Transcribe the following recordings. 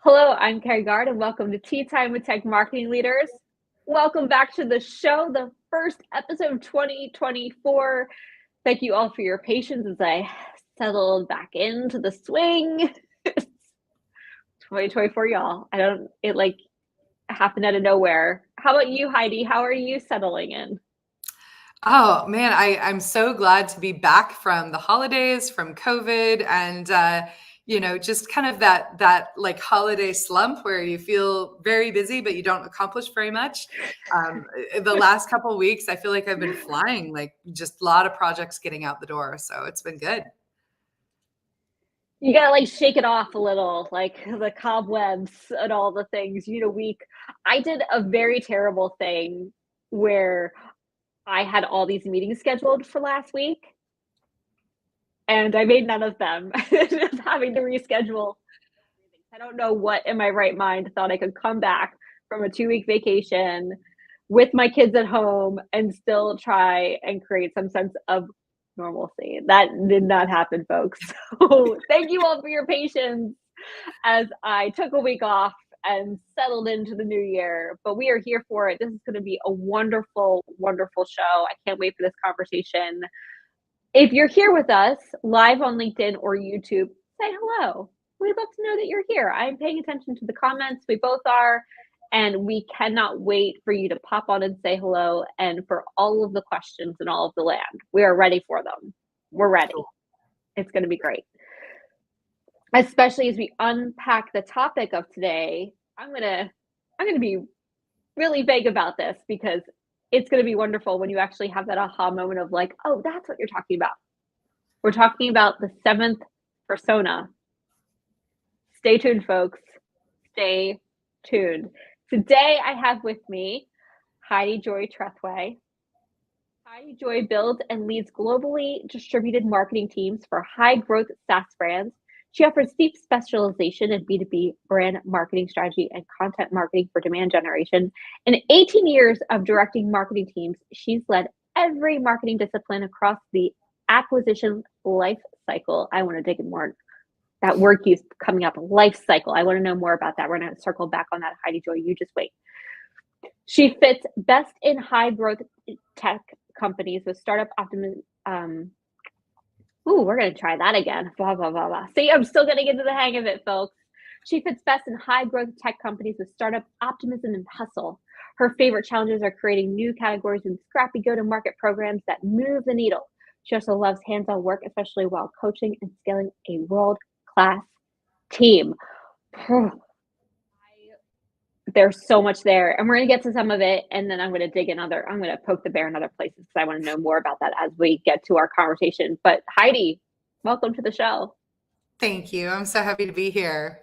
Hello, I'm Carrie Gard, and welcome to Tea Time with Tech Marketing Leaders. Welcome back to the show, the first episode of 2024. Thank you all for your patience as I settled back into the swing. 2024, y'all. It happened out of nowhere. How about you, Heidi? How are you settling in? Oh man, I'm so glad to be back from the holidays, from COVID, and just kind of that like holiday slump where you feel very busy but you don't accomplish very much. The last couple of weeks, I feel like I've been flying, like just a lot of projects getting out the door, so it's been good. You gotta shake it off a little, like the cobwebs and all the things. I did a very terrible thing where I had all these meetings scheduled for last week, and I made none of them. Just having to reschedule. I don't know what in my right mind thought I could come back from a 2-week vacation with my kids at home and still try and create some sense of normalcy. That did not happen, folks. So thank you all for your patience as I took a week off and settled into the new year. But we are here for it. This is going to be a wonderful, wonderful show. I can't wait for this conversation. If you're here with us live on LinkedIn or YouTube, say hello. We'd love to know that you're here. I'm paying attention to the comments. We both are. And we cannot wait for you to pop on and say hello and for all of the questions and all of the land. We are ready for them. We're ready. It's going to be great. Especially as we unpack the topic of today, I'm going to be really vague about this because it's going to be wonderful when you actually have that aha moment of like, oh, that's what you're talking about. We're talking about the 7th persona. Stay tuned, folks. Stay tuned. Today, I have with me Heidi Joy Thretheway. Heidi Joy builds and leads globally distributed marketing teams for high-growth SaaS brands. She offers deep specialization in B2B brand marketing strategy and content marketing for demand generation. In 18 years of directing marketing teams, she's led every marketing discipline across the acquisition life cycle. I want to dig in more. That word keeps coming up, life cycle. I want to know more about that. We're going to circle back on that, Heidi Joy. You just wait. She fits best in high growth tech companies with startup optimism. We're going to try that again. Blah, blah, blah, blah. See, I'm still getting into the hang of it, folks. She fits best in high growth tech companies with startup optimism and hustle. Her favorite challenges are creating new categories and scrappy go-to-market programs that move the needle. She also loves hands-on work, especially while coaching and scaling a world-class team. There's so much there, and we're going to get to some of it, and then I'm going to poke the bear in other places because I want to know more about that as we get to our conversation. But Heidi, welcome to the show. Thank you. I'm so happy to be here.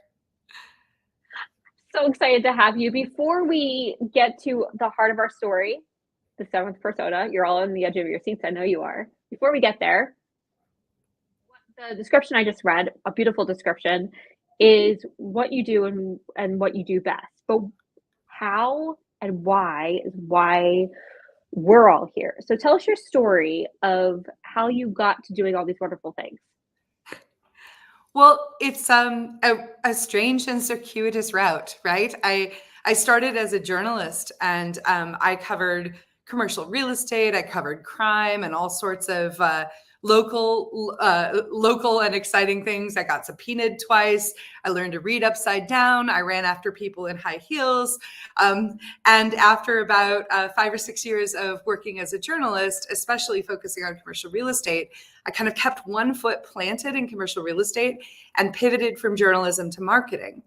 So excited to have you. Before we get to the heart of our story, the 7th persona, you're all on the edge of your seats. I know you are. Before we get there, the description I just read, a beautiful description, is what you do and what you do best. But how and why is why we're all here. So tell us your story of how you got to doing all these wonderful things. Well, it's a strange and circuitous route, right? I started as a journalist, and I covered commercial real estate. I covered crime and all sorts of local and exciting things. I got subpoenaed twice. I learned to read upside down. I ran after people in high heels. And after about 5 or 6 years of working as a journalist, especially focusing on commercial real estate, I kind of kept one foot planted in commercial real estate and pivoted from journalism to marketing.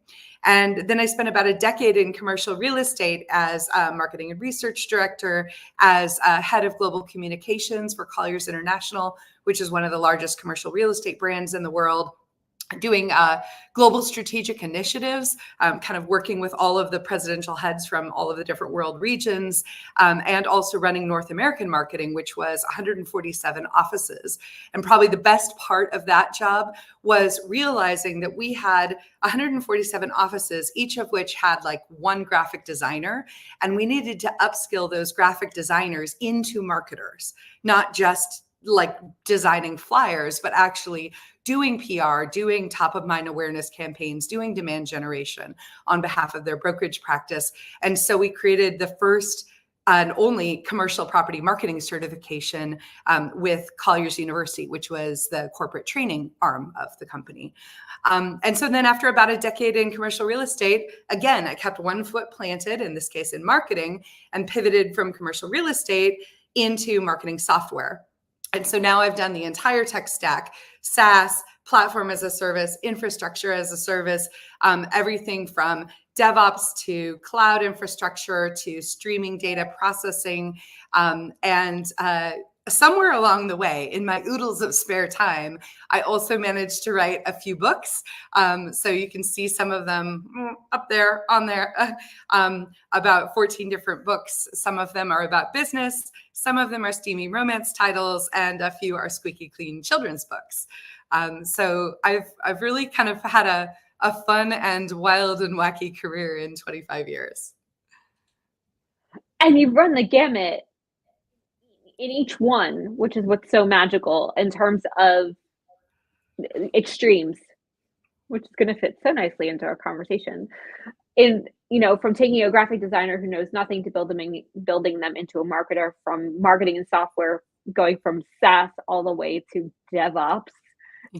And then I spent about a decade in commercial real estate as a marketing and research director, as head of global communications for Colliers International, which is one of the largest commercial real estate brands in the world, doing global strategic initiatives, kind of working with all of the presidential heads from all of the different world regions, and also running North American marketing, which was 147 offices. And probably the best part of that job was realizing that we had 147 offices, each of which had like one graphic designer, and we needed to upskill those graphic designers into marketers, not just like designing flyers, but actually doing PR, doing top of mind awareness campaigns, doing demand generation on behalf of their brokerage practice. And so we created the first and only commercial property marketing certification with Collier's University, which was the corporate training arm of the company. And so then after about a decade in commercial real estate, again, I kept one foot planted, in this case in marketing, and pivoted from commercial real estate into marketing software. And so now I've done the entire tech stack, SaaS, platform as a service, infrastructure as a service, everything from DevOps to cloud infrastructure to streaming data processing. And somewhere along the way, in my oodles of spare time, I also managed to write a few books. So you can see some of them up there on there, about 14 different books. Some of them are about business. Some of them are steamy romance titles, and a few are squeaky clean children's books. So I've really kind of had a fun and wild and wacky career in 25 years. And you've run the gamut in each one, which is what's so magical in terms of extremes, which is going to fit so nicely into our conversation. From taking a graphic designer who knows nothing to building them into a marketer, from marketing and software, going from SaaS all the way to DevOps.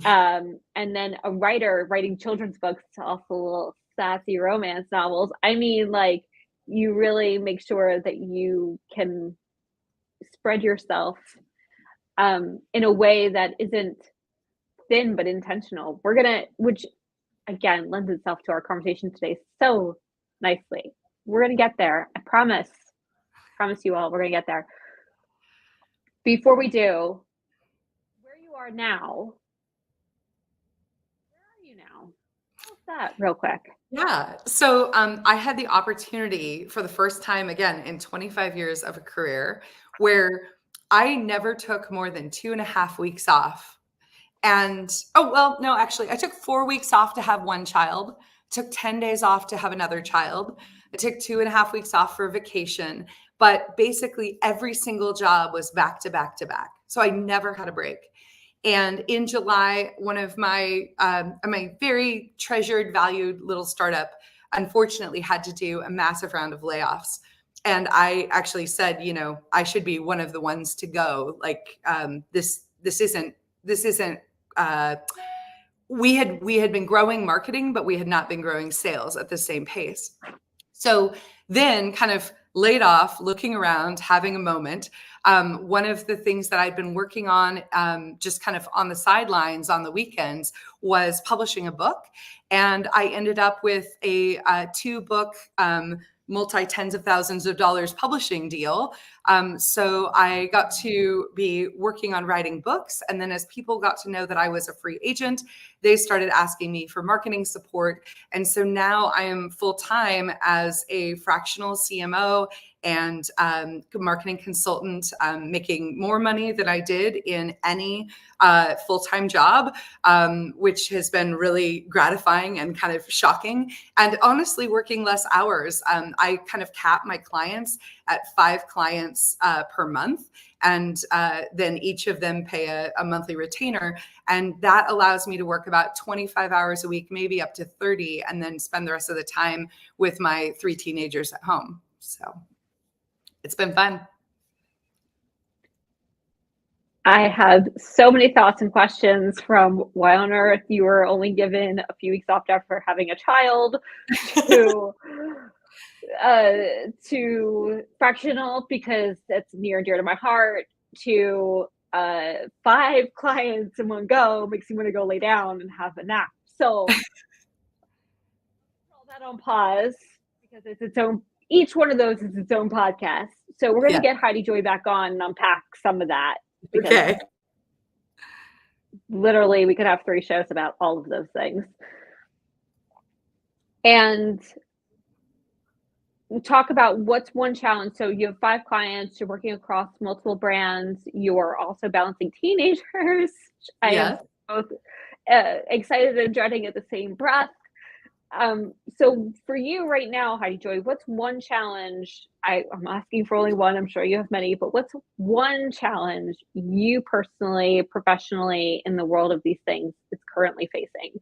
And then a writer writing children's books to also little sassy romance novels. I mean, like, you really make sure that you can spread yourself in a way that isn't thin but intentional. Which again lends itself to our conversation today so nicely. We're gonna get there. I promise you all, we're gonna get there. Before we do, where you are now, now? What's that, real quick? Yeah. So I had the opportunity for the first time, again, in 25 years of a career, where I never took more than 2.5 weeks off. And, I took 4 weeks off to have one child, took 10 days off to have another child. I took 2.5 weeks off for vacation, but basically every single job was back to back to back. So I never had a break. And in July, one of my very treasured, valued little startup, unfortunately, had to do a massive round of layoffs. And I actually said, I should be one of the ones to go. Like, this isn't. We had been growing marketing, but we had not been growing sales at the same pace. So then, kind of laid off, looking around, having a moment. One of the things that I'd been working on, just kind of on the sidelines on the weekends, was publishing a book. And I ended up with a 2-book, multi-tens of thousands of dollars publishing deal. So I got to be working on writing books. And then as people got to know that I was a free agent, they started asking me for marketing support. And so now I am full-time as a fractional CMO and marketing consultant, making more money than I did in any full-time job, which has been really gratifying and kind of shocking. And honestly, working less hours. I kind of cap my clients at 5 clients per month. And then each of them pay a monthly retainer. And that allows me to work about 25 hours a week, maybe up to 30, and then spend the rest of the time with my 3 teenagers at home. So it's been fun. I have so many thoughts and questions, from why on earth you were only given a few weeks off after having a child, to fractional because it's near and dear to my heart, to 5 clients in one go makes you want to go lay down and have a nap. So all that on pause, because it's its own. Each one of those is its own podcast. So we're going to get Heidi Joy back on and unpack some of that. Okay. Literally, we could have 3 shows about all of those things. And talk about what's one challenge. So you have 5 clients, you're working across multiple brands, you're also balancing teenagers. I am both excited and dreading at the same breath. So for you right now, Heidi Joy, what's one challenge? I'm asking for only one. I'm sure you have many, but what's one challenge you personally, professionally, in the world of these things is currently facing?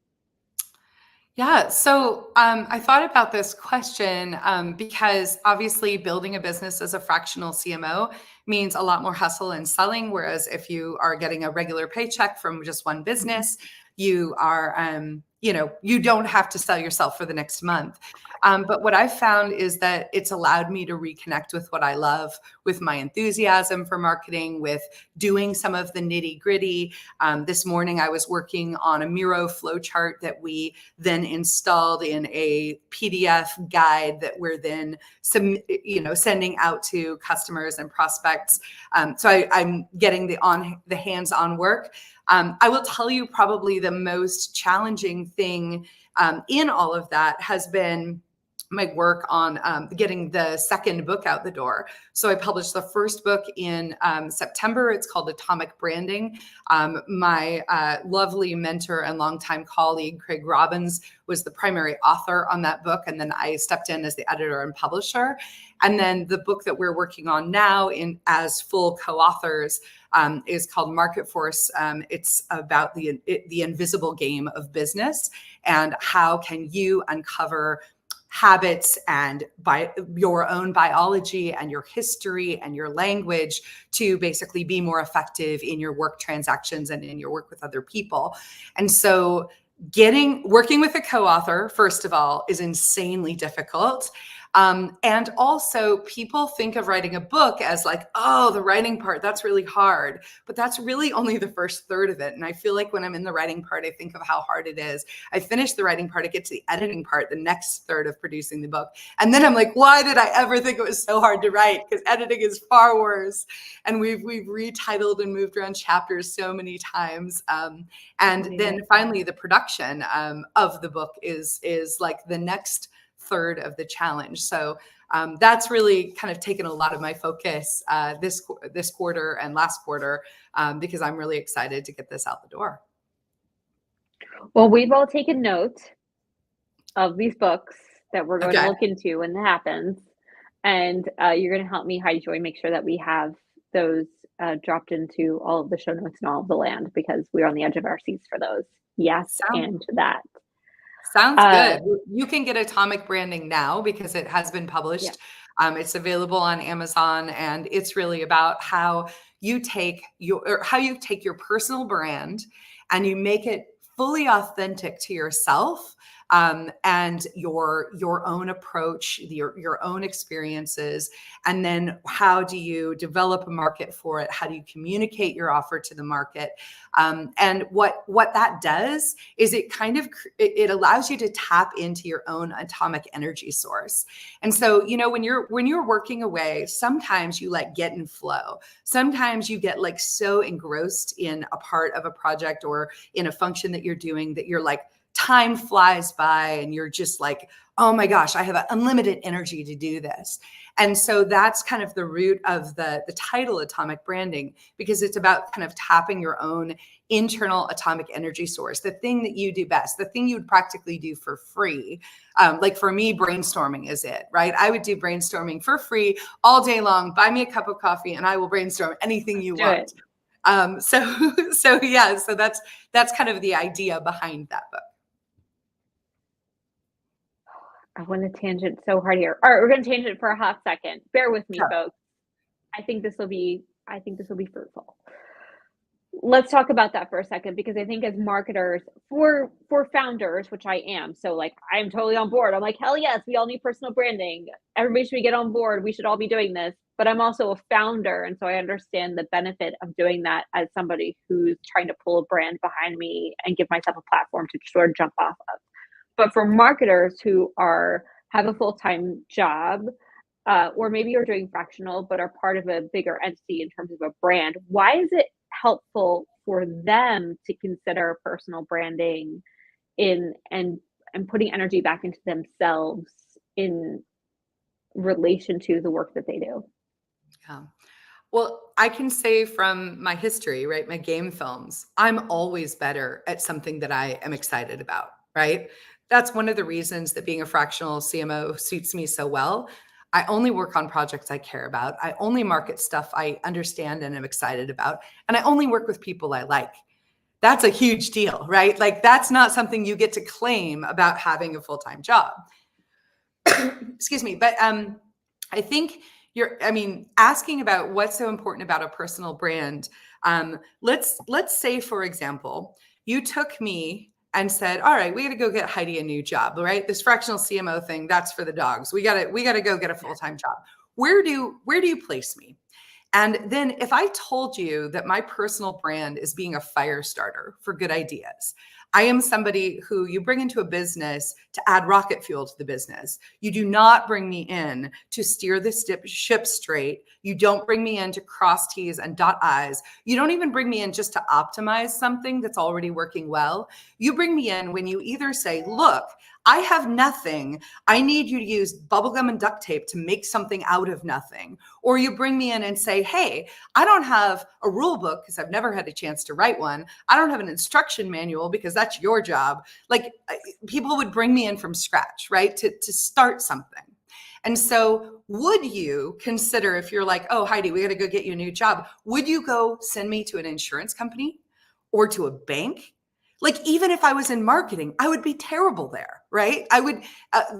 Yeah, so I thought about this question because obviously building a business as a fractional CMO means a lot more hustle and selling. Whereas if you are getting a regular paycheck from just one business, you are, you don't have to sell yourself for the next month. But what I've found is that it's allowed me to reconnect with what I love, with my enthusiasm for marketing, with doing some of the nitty gritty. This morning, I was working on a Miro flowchart that we then installed in a PDF guide that we're then sending out to customers and prospects. I'm getting the hands-on work. I will tell you probably the most challenging thing in all of that has been my work on getting the second book out the door. So I published the first book in September. It's called Atomic Branding. My lovely mentor and longtime colleague, Craig Robbins, was the primary author on that book. And then I stepped in as the editor and publisher. And then the book that we're working on now as full co-authors is called Market Force. It's about the invisible game of business and how can you uncover habits and by your own biology and your history and your language to basically be more effective in your work transactions and in your work with other people. And so working with a co-author, first of all, is insanely difficult. And also people think of writing a book as like, oh, the writing part, that's really hard, but that's really only the first third of it. And I feel like when I'm in the writing part, I think of how hard it is. I finish the writing part, I get to the editing part, the next third of producing the book. And then I'm like, why did I ever think it was so hard to write? Because editing is far worse. And we've retitled and moved around chapters so many times. And then finally the production of the book is like the next third of the challenge. So that's really kind of taken a lot of my focus this quarter and last quarter because I'm really excited to get this out the door. Well, we've all taken note of these books that we're going to Okay. look into when it happens. And you're going to help me, Heidi Joy, make sure that we have those dropped into all of the show notes and all of the land because we're on the edge of our seats for those. Yes, Sound, and to that. Sounds Uh, good. You can get Atomic Branding now because it has been yeah. published. It's available on Amazon, and it's really about how you take your personal brand and you make it fully authentic to yourself and your own approach, your own experiences, and then how do you develop a market for it? How do you communicate your offer to the market? And what that does is it allows you to tap into your own atomic energy source. And so, when you're working away, sometimes you like get in flow. Sometimes you get like so engrossed in a part of a project or in a function that you're doing that you're like, time flies by and you're just like, oh my gosh, I have unlimited energy to do this. And so that's kind of the root of the title Atomic Branding, because it's about kind of tapping your own internal atomic energy source, the thing that you do best, the thing you would practically do for free. Like for me, brainstorming is it, right? I would do brainstorming for free all day long. Buy me a cup of coffee and I will brainstorm anything you Do it. want. So yeah, so that's kind of the idea behind that book. I want to tangent so hard here. All right, we're going to tangent for a hot second. Bear with me, Sure. folks. I think this will be fruitful. Let's talk about that for a second because I think as marketers, for founders, which I am, so like I'm totally on board. I'm like, hell yes, we all need personal branding. Everybody should get on board. We should all be doing this. But I'm also a founder, and so I understand the benefit of doing that as somebody who's trying to pull a brand behind me and give myself a platform to sort of jump off of. But for marketers who have a full-time job, or maybe you're doing fractional but are part of a bigger entity in terms of a brand, why is it helpful for them to consider personal branding in and putting energy back into themselves in relation to the work that they do? Yeah. Well, I can say from my history, right, my game films, I'm always better at something that I am excited about, right? that's one of the reasons that being a fractional CMO suits me so well. I only work on projects I care about. I only market stuff I understand and am excited about. And I only work with people I like. That's a huge deal, right? Like, that's not something you get to claim about having a full-time job. Excuse me. But I think asking about what's so important about a personal brand. Let's say, for example, you took me and said, all right, we got to go get Heidi a new job, right? This fractional CMO thing, that's for the dogs. We got to go get a full-time job. Where do you place me? And then if I told you that my personal brand is being a fire starter for good ideas, I am somebody who you bring into a business to add rocket fuel to the business. You do not bring me in to steer the ship straight. You don't bring me in to cross T's and dot I's. You don't even bring me in just to optimize something that's already working well. You bring me in when you either say, look, I have nothing. I need you to use bubblegum and duct tape to make something out of nothing. Or you bring me in and say, hey, I don't have a rule book because I've never had a chance to write one. I don't have an instruction manual because that's your job. Like, people would bring me in from scratch, right? To start something. And so would you consider, if you're like, oh, Heidi, we got to go get you a new job, would you go send me to an insurance company or to a bank? Like, even if I was in marketing, I would be terrible there, right?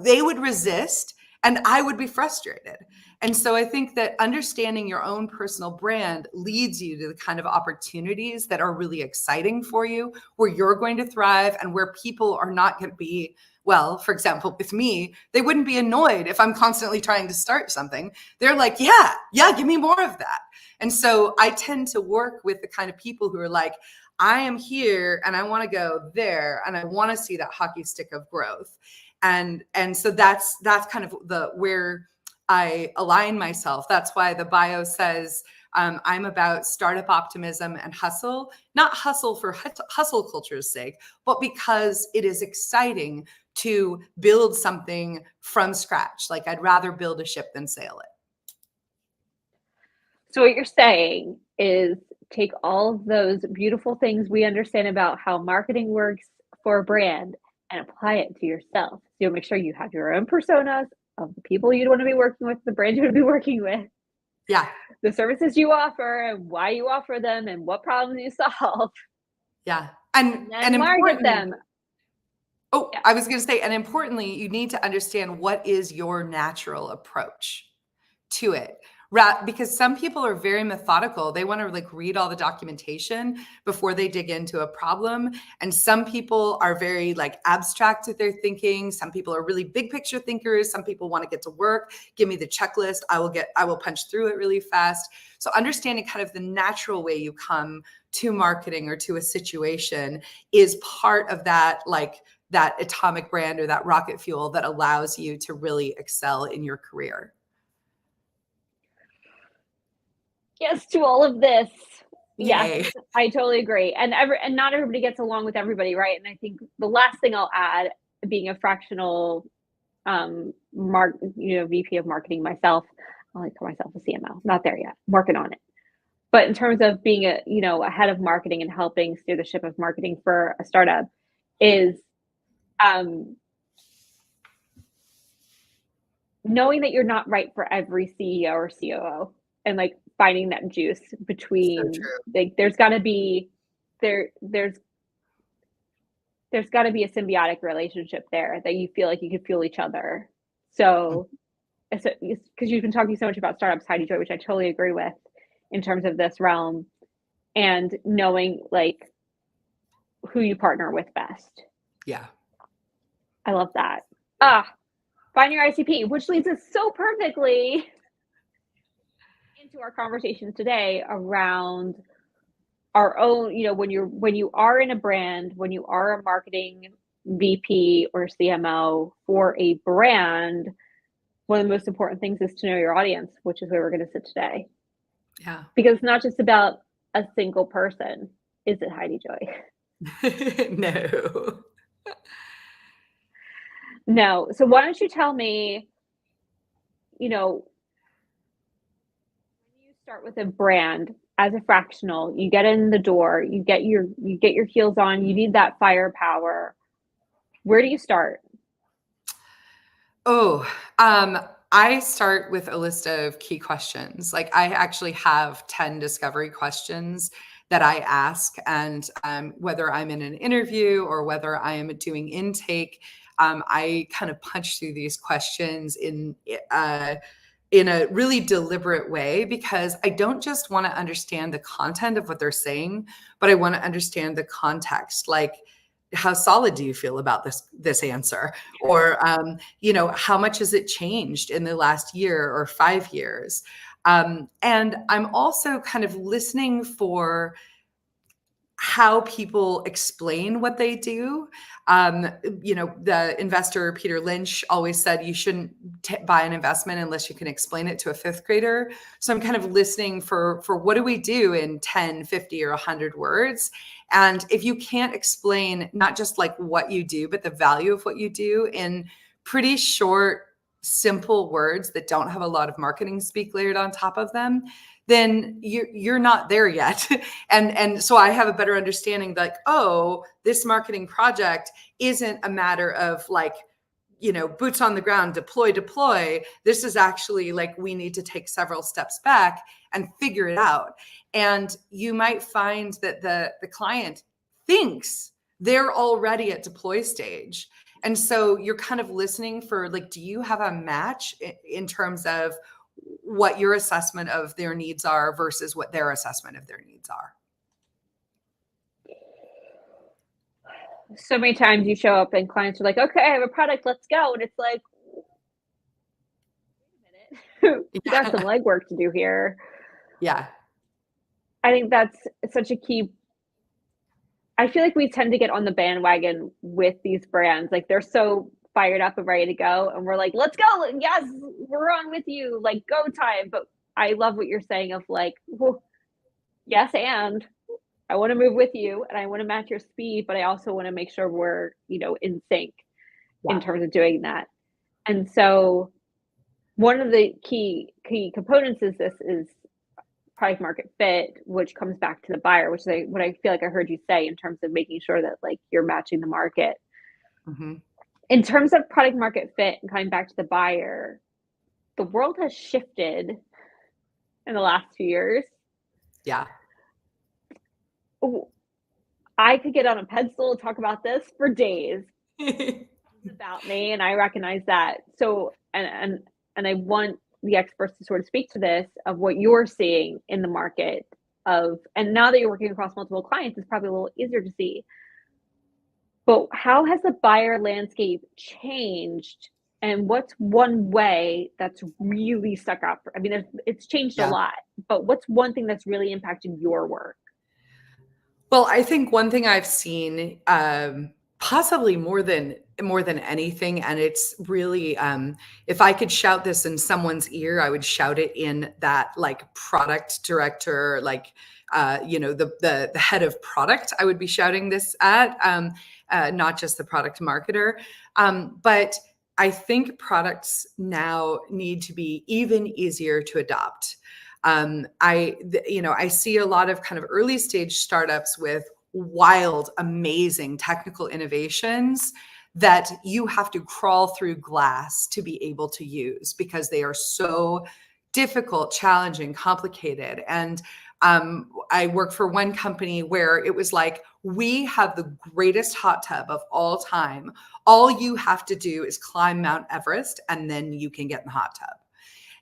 They would resist and I would be frustrated. And so I think that understanding your own personal brand leads you to the kind of opportunities that are really exciting for you, where you're going to thrive and where people are not going to be, well, for example, with me, they wouldn't be annoyed if I'm constantly trying to start something. They're like, yeah, give me more of that. And so I tend to work with the kind of people who are like, I am here and I want to go there and I want to see that hockey stick of growth. And so that's kind of where I align myself. That's why the bio says I'm about startup optimism and hustle, not hustle for hustle culture's sake, but because it is exciting to build something from scratch. Like, I'd rather build a ship than sail it. So what you're saying is take all of those beautiful things we understand about how marketing works for a brand and apply it to yourself. So you'll make sure you have your own personas of the people you'd want to be working with, the brand you would be working with. Yeah. The services you offer and why you offer them and what problems you solve. Yeah. And market them. Oh, yeah. I was going to say, and importantly, you need to understand what is your natural approach to it. Because some people are very methodical. They want to like read all the documentation before they dig into a problem. And some people are very like abstract with their thinking. Some people are really big picture thinkers. Some people want to get to work. Give me the checklist. I will punch through it really fast. So understanding kind of the natural way you come to marketing or to a situation is part of that, like that atomic brand or that rocket fuel that allows you to really excel in your career. Yes to all of this. Yay. Yes, I totally agree. And not everybody gets along with everybody, right? And I think the last thing I'll add, being a fractional VP of marketing myself, I like call myself a CMO. Not there yet. I'm working on it. But in terms of being a head of marketing and helping steer the ship of marketing for a startup is knowing that you're not right for every CEO or COO and like finding that juice between like there's got to be a symbiotic relationship there that you feel like you can fuel each other. So because you've been talking so much about startups, Heidi Joy, which I totally agree with in terms of this realm, and knowing like who you partner with best. Yeah. I love that. Find your ICP, which leads us so perfectly into our conversation today around our own, when you are in a brand, when you are a marketing VP or CMO for a brand, one of the most important things is to know your audience, which is where we're going to sit today. Yeah. Because it's not just about a single person. Is it, Heidi Joy? No. No. So why don't you tell me, when you start with a brand as a fractional, you get in the door, you get your heels on, you need that firepower. Where do you start? Oh, I start with a list of key questions. Like I actually have 10 discovery questions that I ask. And whether I'm in an interview or whether I am doing intake, I kind of punch through these questions in a really deliberate way, because I don't just want to understand the content of what they're saying, but I want to understand the context. Like, how solid do you feel about this answer? Or how much has it changed in the last year or 5 years? And I'm also kind of listening for how people explain what they do. The investor Peter Lynch always said you shouldn't buy an investment unless you can explain it to a fifth grader. So I'm kind of listening for what do we do in 10, 50, or 100 words. And if you can't explain not just like what you do, but the value of what you do in pretty short, simple words that don't have a lot of marketing speak layered on top of them, then you're not there yet. And so I have a better understanding, like, oh, this marketing project isn't a matter of like, boots on the ground, deploy. This is actually like, we need to take several steps back and figure it out. And you might find that the client thinks they're already at deploy stage. And so you're kind of listening for like, do you have a match in terms of what your assessment of their needs are versus what their assessment of their needs are? So many times you show up and clients are like, okay, I have a product, let's go. And it's like, wait a minute, we got some legwork to do here. Yeah. I think that's such a key. I feel like we tend to get on the bandwagon with these brands. Like they're so fired up and ready to go. And we're like, let's go. Yes, we're on with you. Like go time. But I love what you're saying of like, well, yes, and I want to move with you and I want to match your speed, but I also want to make sure we're, in sync in terms of doing that. And so one of the key components is this is product market fit, which comes back to the buyer, which is what I feel like I heard you say in terms of making sure that like you're matching the market. Mm-hmm. In terms of product market fit and coming back to the buyer, the world has shifted in the last few years. Yeah. I could get on a pedestal and talk about this for days. It's about me, and I recognize that. So, and I want the experts to sort of speak to this of what you're seeing in the market and now that you're working across multiple clients, it's probably a little easier to see. But how has the buyer landscape changed? And what's one way that's really stuck up? I mean, it's changed a lot, but what's one thing that's really impacted your work? Well, I think one thing I've seen, possibly more than anything, and it's really, if I could shout this in someone's ear, I would shout it in that like product director, like the head of product. I would be shouting this at, not just the product marketer, but I think products now need to be even easier to adopt. I see a lot of kind of early stage startups with wild, amazing technical innovations that you have to crawl through glass to be able to use because they are so difficult, challenging, complicated. And I worked for one company where it was like, we have the greatest hot tub of all time. All you have to do is climb Mount Everest and then you can get in the hot tub.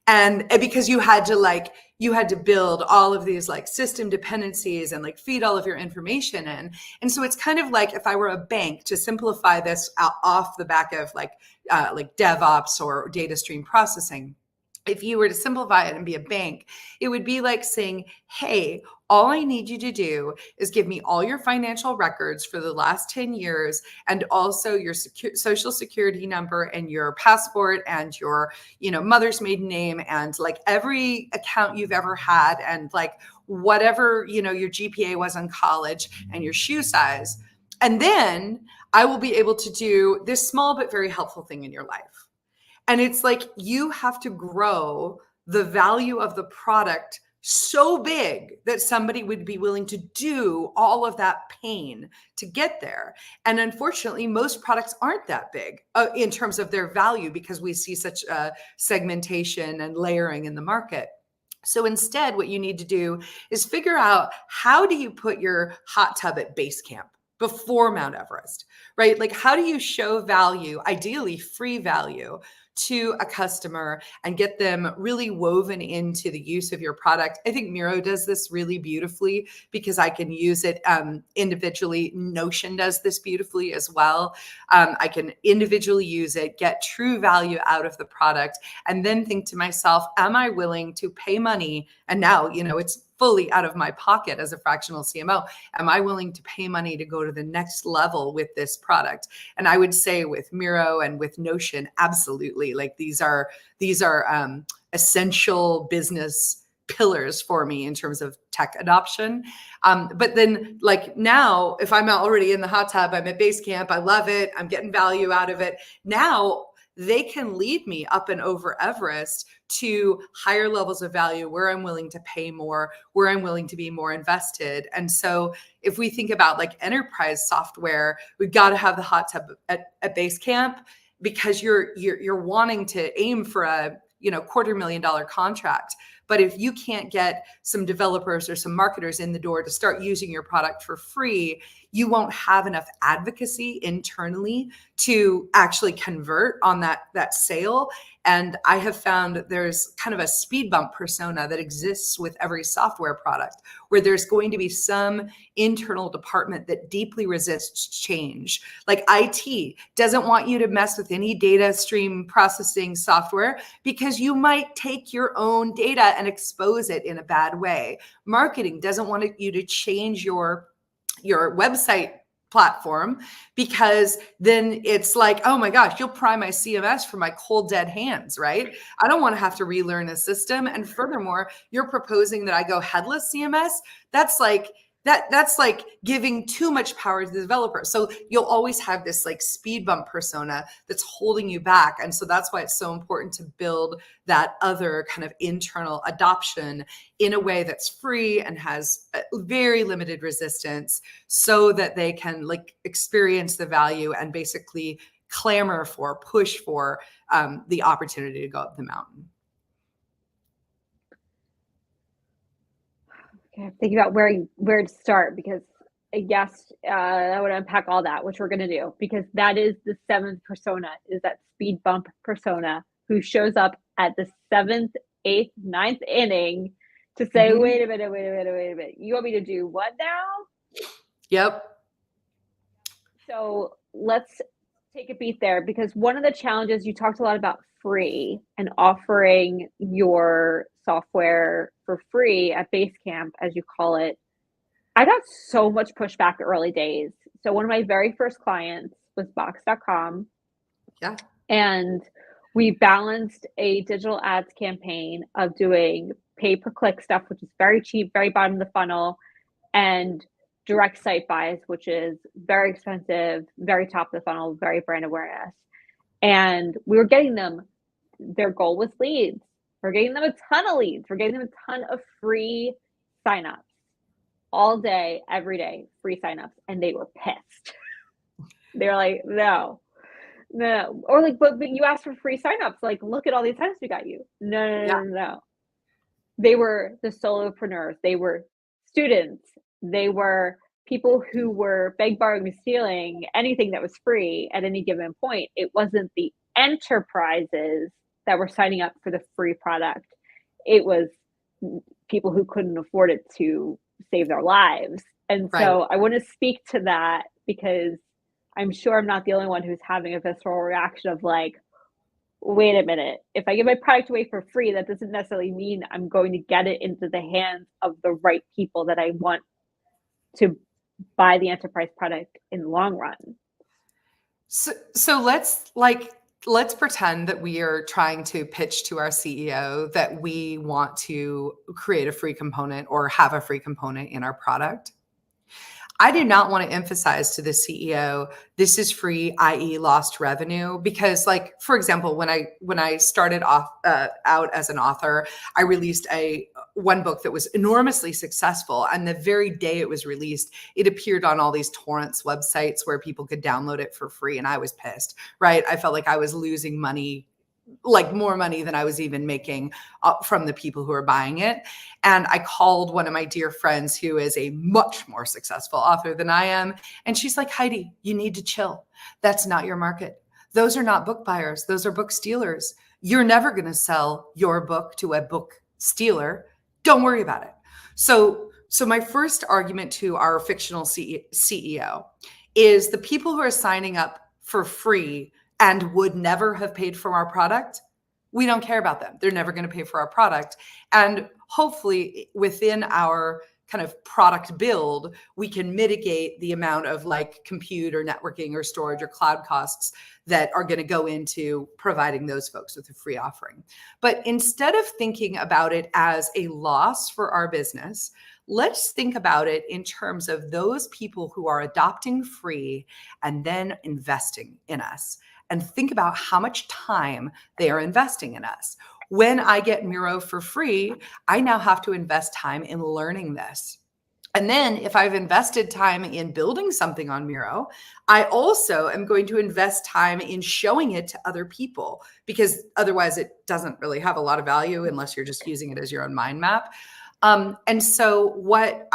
And because you had to build all of these like system dependencies and like feed all of your information in. And so it's kind of like if I were a bank, to simplify this off the back of like DevOps or data stream processing. If you were to simplify it and be a bank, it would be like saying, hey, all I need you to do is give me all your financial records for the last 10 years and also your social security number and your passport and your, mother's maiden name and like every account you've ever had and like whatever, your GPA was in college and your shoe size. And then I will be able to do this small but very helpful thing in your life. And it's like you have to grow the value of the product so big that somebody would be willing to do all of that pain to get there. And unfortunately, most products aren't that big in terms of their value, because we see such segmentation and layering in the market. So instead, what you need to do is figure out, how do you put your hot tub at base camp before Mount Everest, right? Like, how do you show value, ideally free value, to a customer and get them really woven into the use of your product? I think Miro does this really beautifully, because I can use it individually. Notion does this beautifully as well. I can individually use it, get true value out of the product, and then think to myself, am I willing to pay money? And now, it's fully out of my pocket as a fractional CMO. Am I willing to pay money to go to the next level with this product? And I would say with Miro and with Notion, absolutely. Like, these are essential business pillars for me in terms of tech adoption. But then, like, now, if I'm already in the hot tub, I'm at base camp, I love it, I'm getting value out of it. Now they can lead me up and over Everest to higher levels of value, where I'm willing to pay more, where I'm willing to be more invested. And so if we think about like enterprise software, we've got to have the hot tub at base camp, because you're wanting to aim for a $250,000 contract. But if you can't get some developers or some marketers in the door to start using your product for free, you won't have enough advocacy internally to actually convert on that sale. And I have found there's kind of a speed bump persona that exists with every software product, where there's going to be some internal department that deeply resists change. Like IT doesn't want you to mess with any data stream processing software, because you might take your own data and expose it in a bad way. Marketing doesn't want you to change your website platform, because then it's like, oh my gosh, you'll pry my CMS for my cold dead hands, right? I don't want to have to relearn a system. And furthermore, you're proposing that I go headless CMS. That's like giving too much power to the developer. So you'll always have this like speed bump persona that's holding you back. And so that's why it's so important to build that other kind of internal adoption in a way that's free and has very limited resistance, so that they can like experience the value and basically push for the opportunity to go up the mountain. Okay, thinking about where to start, because yes, I would unpack all that, which we're going to do, because that is the seventh persona, is that speed bump persona, who shows up at the 7th, 8th, 9th inning to say, wait a minute, you want me to do what now? Yep. So let's take a beat there, because one of the challenges, you talked a lot about free and offering your software for free at Basecamp, as you call it. I got so much pushback early days. So one of my very first clients was Box.com. Yeah. And we balanced a digital ads campaign of doing pay-per-click stuff, which is very cheap, very bottom of the funnel, and direct site buys, which is very expensive, very top of the funnel, very brand awareness. And we were getting them, their goal was leads. We're getting them a ton of leads. We're getting them a ton of free signups all day, every day, free signups. And they were pissed. They were like, no. Or like, but you asked for free signups. Like, look at all these signups we got you. No. They were the solopreneurs. They were students. They were people who were borrowing, stealing anything that was free at any given point. It wasn't the enterprises that were signing up for the free product. It was people who couldn't afford it to save their lives. And so I want to speak to that, because I'm sure I'm not the only one who's having a visceral reaction of like, wait a minute, if I give my product away for free, that doesn't necessarily mean I'm going to get it into the hands of the right people that I want to buy the enterprise product in the long run. So let's pretend that we are trying to pitch to our CEO that we want to create a free component or have a free component in our product. I do not want to emphasize to the CEO, this is free, i.e. lost revenue, because like, for example, when I started off out as an author, I released a one book that was enormously successful. And the very day it was released, it appeared on all these torrents websites where people could download it for free. And I was pissed, right? I felt like I was losing money, like more money than I was even making from the people who are buying it. And I called one of my dear friends who is a much more successful author than I am. And she's like, Heidi, you need to chill. That's not your market. Those are not book buyers. Those are book stealers. You're never going to sell your book to a book stealer. Don't worry about it. So my first argument to our fictional CEO is the people who are signing up for free and would never have paid for our product, we don't care about them. They're never going to pay for our product. And hopefully within our kind of product build, we can mitigate the amount of like compute or networking or storage or cloud costs that are going to go into providing those folks with a free offering. But instead of thinking about it as a loss for our business, let's think about it in terms of those people who are adopting free and then investing in us. And think about how much time they are investing in us. When I get Miro for free, I now have to invest time in learning this. And then if I've invested time in building something on Miro, I also am going to invest time in showing it to other people, because otherwise it doesn't really have a lot of value unless you're just using it as your own mind map. And so what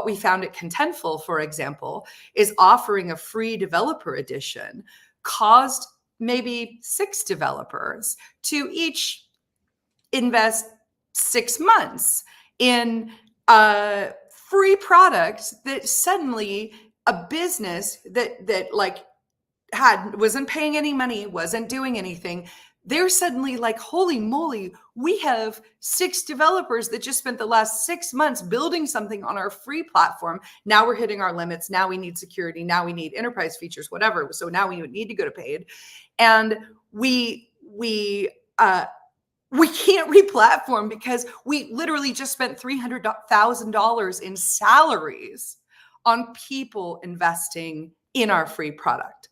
we found at Contentful, for example, is offering a free developer edition caused maybe 6 developers to each invest 6 months in a free product that suddenly a business that like wasn't paying any money, wasn't doing anything. They're suddenly like, holy moly, we have 6 developers that just spent the last 6 months building something on our free platform. Now we're hitting our limits. Now we need security. Now we need enterprise features, whatever. So now we need to go to paid. And we can't re-platform because we literally just spent $300,000 in salaries on people investing in our free product.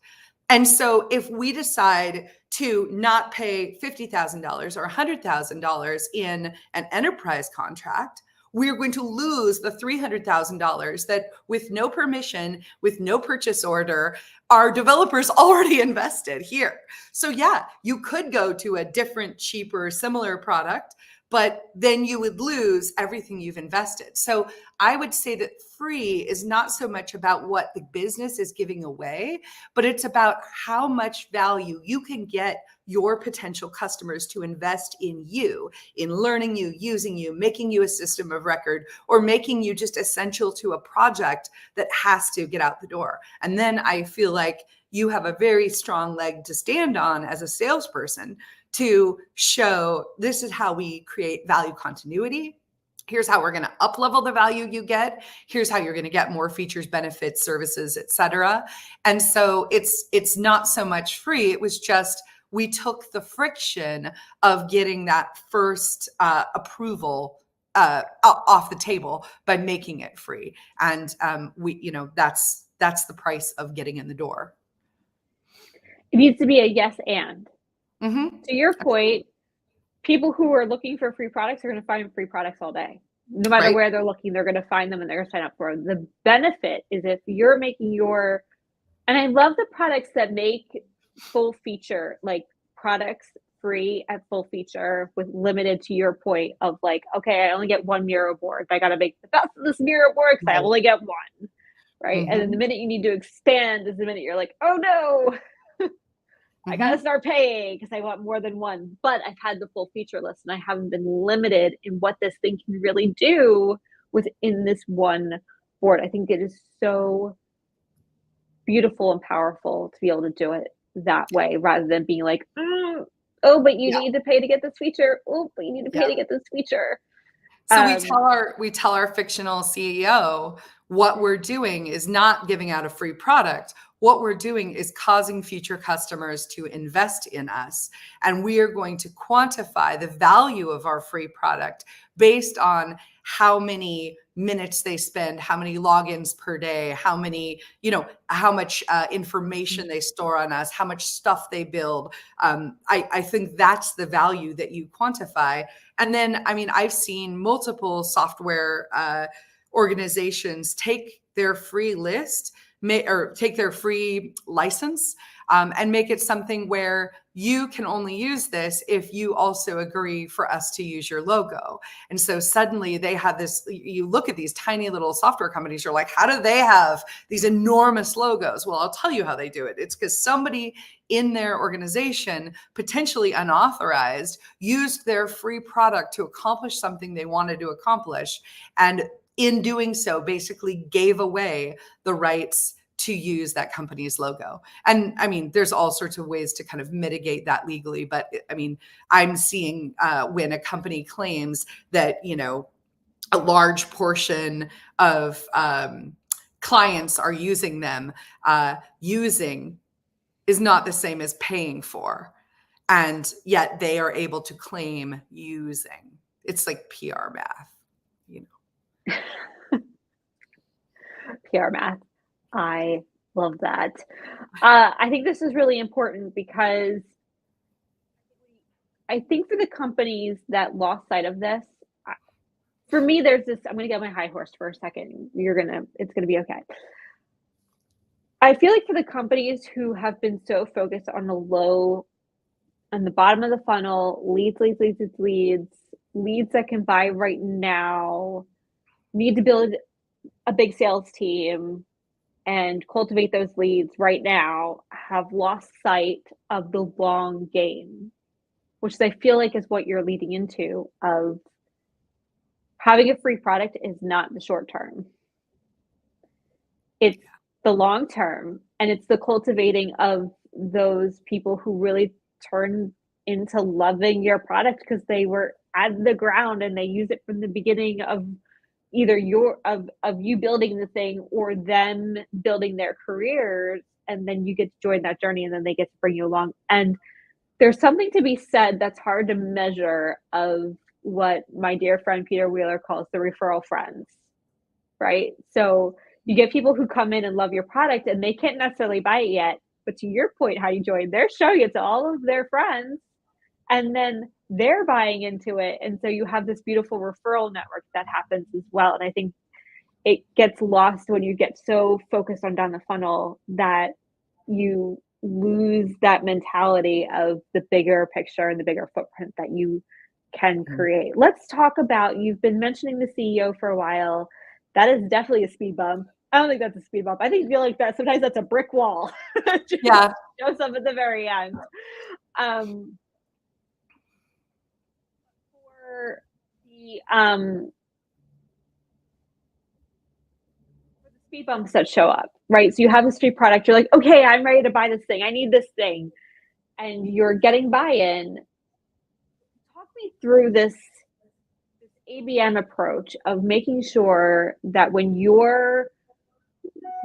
And so if we decide to not pay $50,000 or $100,000 in an enterprise contract, we're going to lose the $300,000 that, with no permission, with no purchase order, our developers already invested here. So yeah, you could go to a different, cheaper, similar product, but then you would lose everything you've invested. So I would say that free is not so much about what the business is giving away, but it's about how much value you can get your potential customers to invest in you, in learning you, using you, making you a system of record, or making you just essential to a project that has to get out the door. And then I feel like you have a very strong leg to stand on as a salesperson to show this is how we create value continuity. Here's how we're going to up-level the value you get. Here's how you're going to get more features, benefits, services, et cetera. And so it's not so much free. It was just, we took the friction of getting that first approval off the table by making it free. And that's the price of getting in the door. It needs to be a yes and. Mm-hmm. To your point, people who are looking for free products are going to find free products all day. No matter where they're looking, they're going to find them and they're going to sign up for them. The benefit is if you're making and I love the products that make full feature, like products free at full feature with limited, to your point of like, okay, I only get 1 Miro board. I got to make the best of this Miro board because I only get 1. Right. Mm-hmm. And then the minute you need to expand is the minute you're like, oh no, I got to start paying because I want more than 1. But I've had the full feature list and I haven't been limited in what this thing can really do within this one board. I think it is so beautiful and powerful to be able to do it that way rather than being like, oh, but you need to pay to get this feature. Oh, but you need to pay to get this feature. So we tell our fictional CEO what we're doing is not giving out a free product. What we're doing is causing future customers to invest in us. And we are going to quantify the value of our free product based on how many minutes they spend, how many logins per day, how many, how much information they store on us, how much stuff they build. I think that's the value that you quantify. And then, I mean, I've seen multiple software organizations take their free list, or take their free license, and make it something where you can only use this if you also agree for us to use your logo. And so suddenly they have this, you look at these tiny little software companies, you're like, how do they have these enormous logos? Well, I'll tell you how they do it. It's because somebody in their organization, potentially unauthorized, used their free product to accomplish something they wanted to accomplish. And in doing so, basically gave away the rights to use that company's logo. And I mean, there's all sorts of ways to kind of mitigate that legally. But I mean, I'm seeing when a company claims that, a large portion of clients are using them, using is not the same as paying for. And yet they are able to claim using. It's like PR math, PR math. I love that. I think this is really important because I think for the companies that lost sight of this, for me, there's this, I'm going to get my high horse for a second. It's going to be okay. I feel like for the companies who have been so focused on the bottom of the funnel, leads that can buy right now, need to build a big sales team and cultivate those leads right now, have lost sight of the long game, which I feel like is what you're leading into, of having a free product is not the short term. It's the long term, and it's the cultivating of those people who really turn into loving your product because they were at the ground and they use it from the beginning of either of you building the thing or them building their careers, and then you get to join that journey and then they get to bring you along. And there's something to be said that's hard to measure of what my dear friend Peter Wheeler calls the referral friends, right? So you get people who come in and love your product and they can't necessarily buy it yet, but to your point, how you join, they're showing it to all of their friends and then they're buying into it. And so you have this beautiful referral network that happens as well. And I think it gets lost when you get so focused on down the funnel that you lose that mentality of the bigger picture and the bigger footprint that you can create. Let's talk about, you've been mentioning the CEO for a while. That is definitely a speed bump. I don't think that's a speed bump. I think feel like that sometimes that's a brick wall. Yeah. Shows up at the very end. For the speed bumps that show up, right? So you have a street product, you're like, okay, I'm ready to buy this thing. I need this thing. And you're getting buy-in. Talk me through this ABM approach of making sure that when you're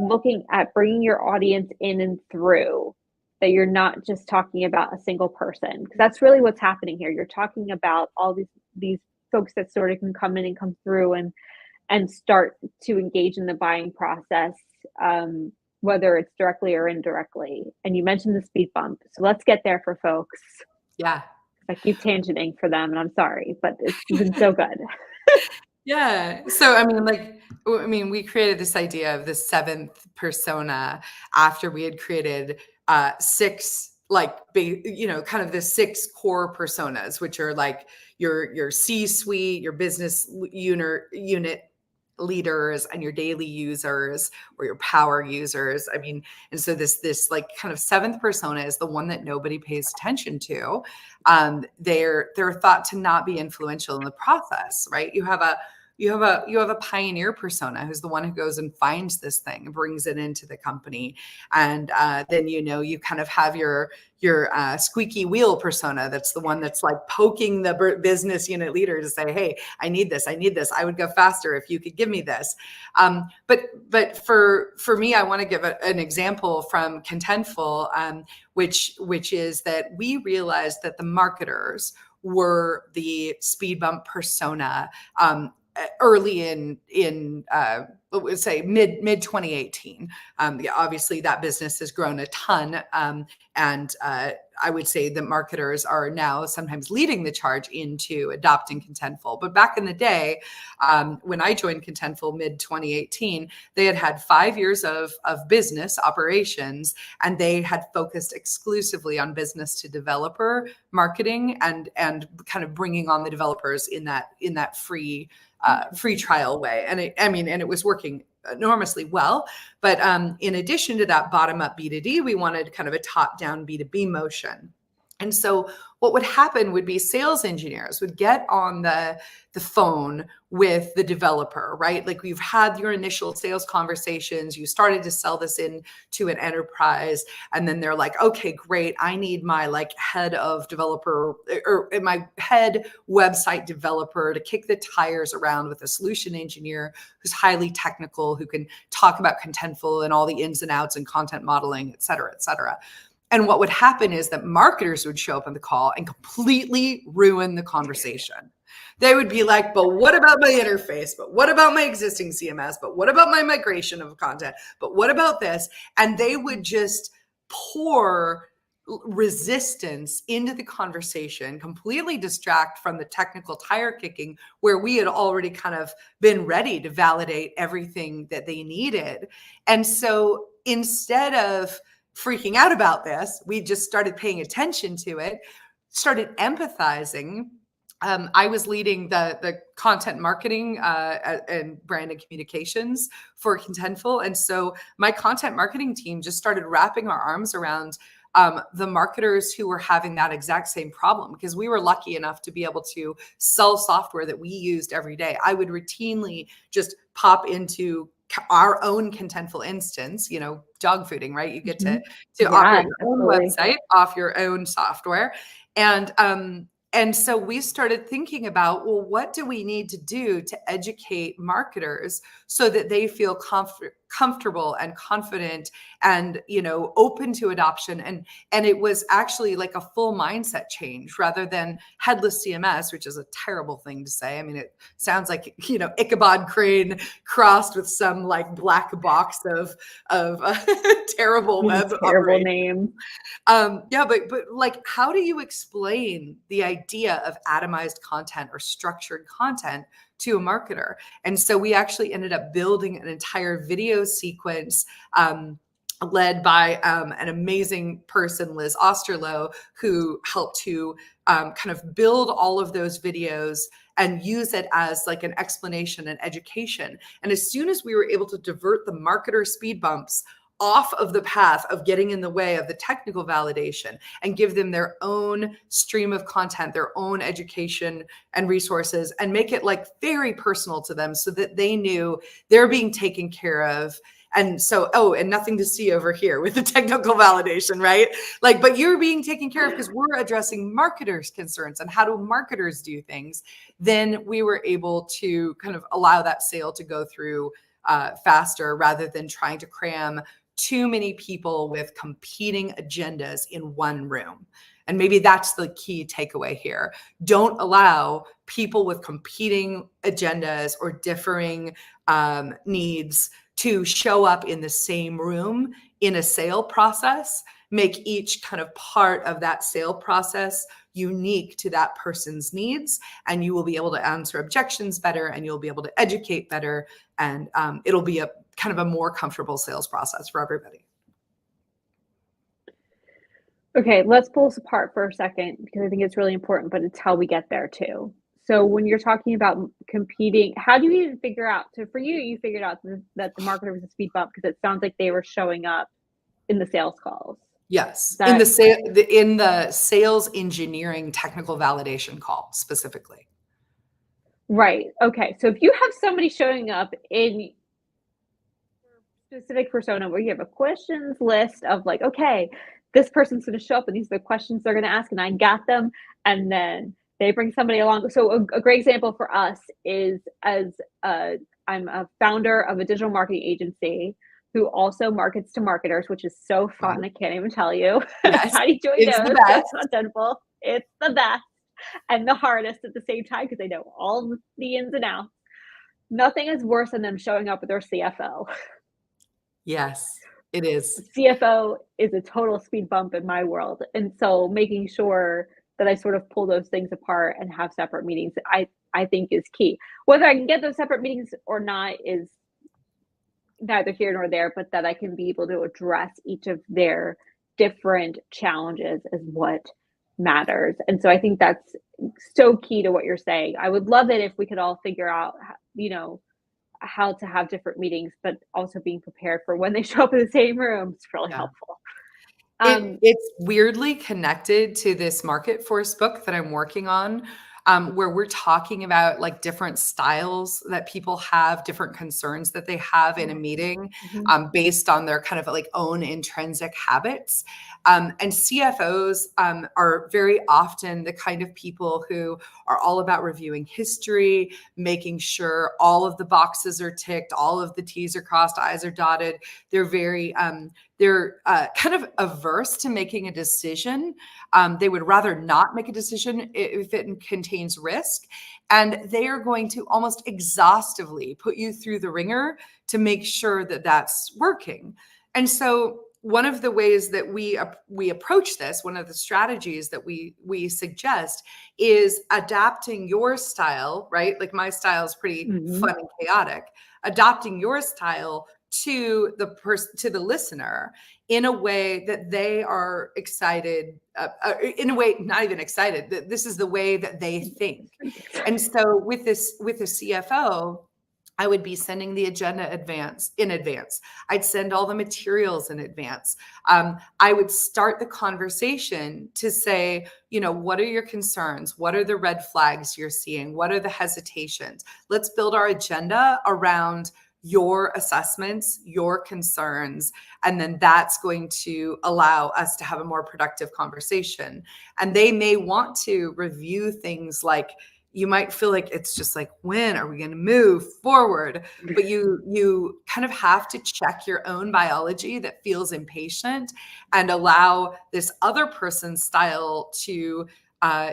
looking at bringing your audience in and through, that you're not just talking about a single person, because that's really what's happening here. You're talking about all these folks that sort of can come in and come through and start to engage in the buying process, whether it's directly or indirectly. And you mentioned the speed bump, so let's get there for folks. Yeah. I keep tangenting for them, and I'm sorry, but it's been so good. Yeah. So, we created this idea of the seventh persona after we had created six, kind of the six core personas, which are like your C-suite, your business unit leaders, and your daily users or your power users. And so this like kind of seventh persona is the one that nobody pays attention to. They're thought to not be influential in the process, right? You have a pioneer persona who's the one who goes and finds this thing and brings it into the company. And then, you kind of have your squeaky wheel persona. That's the one that's like poking the business unit leader to say, hey, I need this. I would go faster if you could give me this. But for me, I want to give an example from Contentful, which is that we realized that the marketers were the speed bump persona early in what would say mid 2018. Yeah, obviously that business has grown a ton, and I would say that marketers are now sometimes leading the charge into adopting Contentful. But back in the day, when I joined Contentful mid 2018, they had 5 years of business operations, and they had focused exclusively on business to developer marketing and kind of bringing on the developers in that free trial way. And it was working enormously well. But in addition to that bottom up B2D, we wanted kind of a top down B2B motion. And so what would happen would be sales engineers would get on the phone with the developer, right? Like, you've had your initial sales conversations, you started to sell this into an enterprise, and then they're like, okay, great, I need my like head of developer or my head website developer to kick the tires around with a solution engineer who's highly technical, who can talk about Contentful and all the ins and outs and content modeling, et cetera, et cetera. And what would happen is that marketers would show up on the call and completely ruin the conversation. They would be like, but what about my interface? But what about my existing CMS? But what about my migration of content? But what about this? And they would just pour resistance into the conversation, completely distract from the technical tire kicking, where we had already kind of been ready to validate everything that they needed. And so instead of freaking out about this, we just started paying attention to it, started empathizing. I was leading the content marketing and brand and communications for Contentful. And so my content marketing team just started wrapping our arms around the marketers who were having that exact same problem, because we were lucky enough to be able to sell software that we used every day. I would routinely just pop into our own Contentful instance, dog fooding, right? You get to operate your own website off your own software. And so we started thinking about, well, what do we need to do to educate marketers so that they feel comfortable and confident and, open to adoption. And it was actually like a full mindset change rather than headless CMS, which is a terrible thing to say. I mean, it sounds like, Ichabod Crane crossed with some like black box of terrible web terrible name. But like, how do you explain the idea of atomized content or structured content to a marketer? And so we actually ended up building an entire video sequence led by an amazing person, Liz Osterloh, who helped to kind of build all of those videos and use it as like an explanation and education. And as soon as we were able to divert the marketer speed bumps off of the path of getting in the way of the technical validation and give them their own stream of content, their own education and resources, and make it like very personal to them so that they knew they're being taken care of. And so, and nothing to see over here with the technical validation, right? Like, but you're being taken care of because we're addressing marketers' concerns and how do marketers do things. Then we were able to kind of allow that sale to go through faster rather than trying to cram too many people with competing agendas in one room. And maybe that's the key takeaway here. Don't allow people with competing agendas or differing needs to show up in the same room in a sale process. Make each kind of part of that sale process unique to that person's needs, and you will be able to answer objections better, and you'll be able to educate better, and it'll be a kind of a more comfortable sales process for everybody. Okay, let's pull this apart for a second, because I think it's really important, but it's how we get there too. So when you're talking about competing, how do you even figure out? So for you, you figured out that the marketer was a speed bump because it sounds like they were showing up in the sales calls. Yes, in the sales engineering technical validation call specifically. Right. Okay. So if you have somebody showing up in specific persona where you have a questions list of like, okay, this person's going to show up and these are the questions they're going to ask, and I got them, and then they bring somebody along. So a great example for us is I'm a founder of a digital marketing agency who also markets to marketers, which is so fun. I can't even tell you. Yes, How do you do it's those? the best. It's It's the best and the hardest at the same time because I know all the ins and outs. nothing is worse than them showing up with their CFO. Yes, it is. CFO is a total speed bump in my world, and so making sure that I sort of pull those things apart and have separate meetings, I think is key. Whether I can get those separate meetings or not is neither here nor there, but that I can be able to address each of their different challenges is what matters. And so I think that's so key to what you're saying. I would love it if we could all figure out, how to have different meetings, but also being prepared for when they show up in the same room. It's really Yeah. helpful. It's weirdly connected to this market force book that I'm working on, where we're talking about like different styles that people have, different concerns that they have in a meeting, Mhm. based on their kind of like own intrinsic habits. And CFOs are very often the kind of people who are all about reviewing history, making sure all of the boxes are ticked, all of the T's are crossed, I's are dotted. They're very they're kind of averse to making a decision. They would rather not make a decision if it contains risk. And they are going to almost exhaustively put you through the ringer to make sure that that's working. And so one of the ways that we approach this, one of the strategies that we suggest is adapting your style, right? Like my style is pretty Mhm. fun and chaotic. Adopting your style to the listener in a way that they are excited, in a way not even excited, that this is the way that they think. And so with the CFO, I would be sending the agenda in advance. I'd send all the materials in advance. I would start the conversation to say, what are your concerns? What are the red flags you're seeing? What are the hesitations? Let's build our agenda around your assessments, your concerns, and then that's going to allow us to have a more productive conversation. And they may want to review things like, you might feel like it's just like, when are we going to move forward? But you kind of have to check your own biology that feels impatient and allow this other person's style to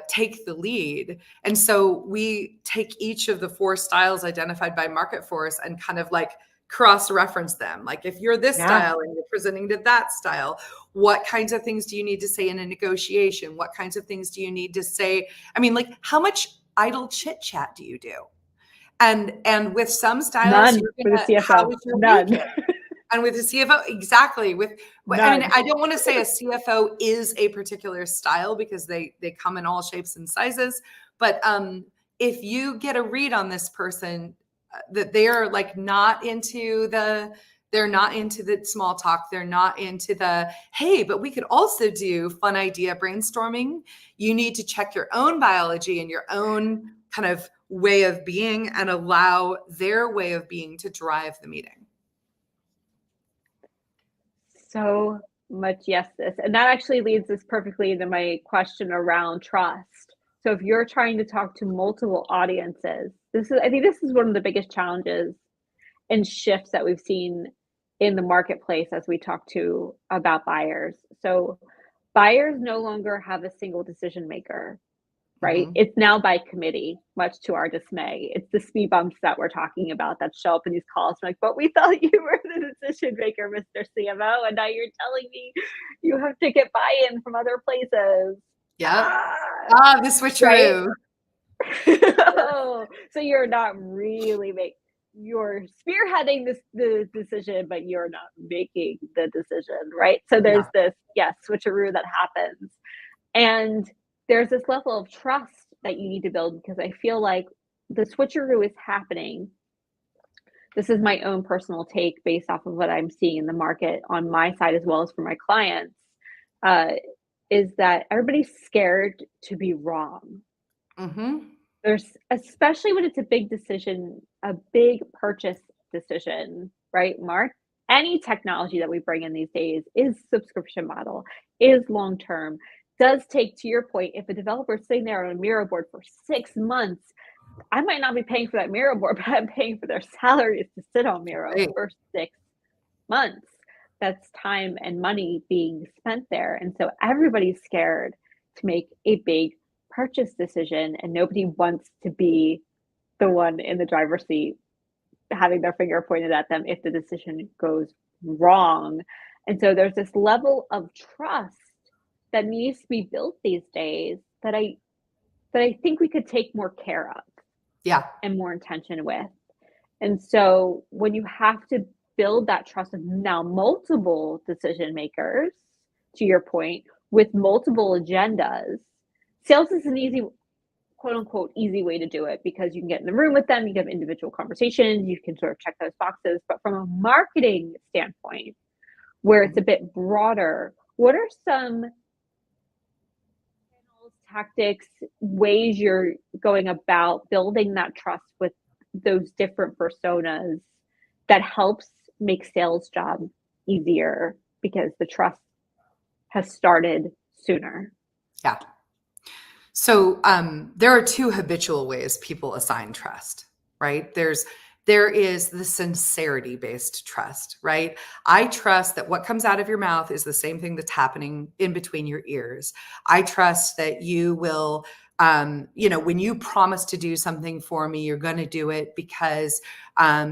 take the lead. And so we take each of the 4 styles identified by Market Force and kind of like cross-reference them. Like if you're this Yeah. style and you're presenting to that style, what kinds of things do you need to say in a negotiation? What kinds of things do you need to say? I mean, like how much idle chit chat do you do? And with some styles, None you're for the gonna, how CFO. was your None. weekend? And with the CFO, exactly. I mean, None. I don't want to say a CFO is a particular style because they come in all shapes and sizes. But if you get a read on this person, that they are like they're not into the small talk. They're not into the, hey, but we could also do fun idea brainstorming. You need to check your own biology and your own kind of way of being and allow their way of being to drive the meeting. So much yeses. And that actually leads us perfectly into my question around trust. So if you're trying to talk to multiple audiences, I think this is one of the biggest challenges and shifts that we've seen in the marketplace as we talk to about buyers. So buyers no longer have a single decision maker, right? Mhm. It's now by committee, much to our dismay. It's the speed bumps that we're talking about that show up in these calls. Like, but we thought you were the decision maker, Mr. CMO, and now you're telling me you have to get buy-in from other places. Yep. Ah, The right? switcheroo. Oh, so you're not really you're spearheading the decision, but you're not making the decision, right? So there's Yeah. this, yes, switcheroo that happens. And there's this level of trust that you need to build because I feel like the switcheroo is happening. This is my own personal take based off of what I'm seeing in the market on my side as well as for my clients. Uh, is that everybody's scared to be wrong. Mhm. There's especially when it's a big decision, a big purchase decision, right, Mark? Any technology that we bring in these days is subscription model, is long term, does take, to your point, if a developer is sitting there on a Miro board for 6 months, I might not be paying for that Miro board, but I'm paying for their salaries to sit on Miro Right. for 6 months. That's time and money being spent there. And so everybody's scared to make a big purchase decision, and nobody wants to be the one in the driver's seat having their finger pointed at them if the decision goes wrong. And so there's this level of trust that needs to be built these days that I think we could take more care of Yeah. and more intention with. And so when you have to build that trust of now multiple decision makers, to your point, with multiple agendas, sales is an easy, quote unquote, easy way to do it because you can get in the room with them, you can have individual conversations, you can sort of check those boxes. But from a marketing standpoint, where it's a bit broader, what are some tactics, ways you're going about building that trust with those different personas that helps make sales job easier because the trust has started sooner? Yeah. So there are two habitual ways people assign trust, right? There is the sincerity based trust, right? I trust that what comes out of your mouth is the same thing that's happening in between your ears. I trust that you will, when you promise to do something for me, you're going to do it because,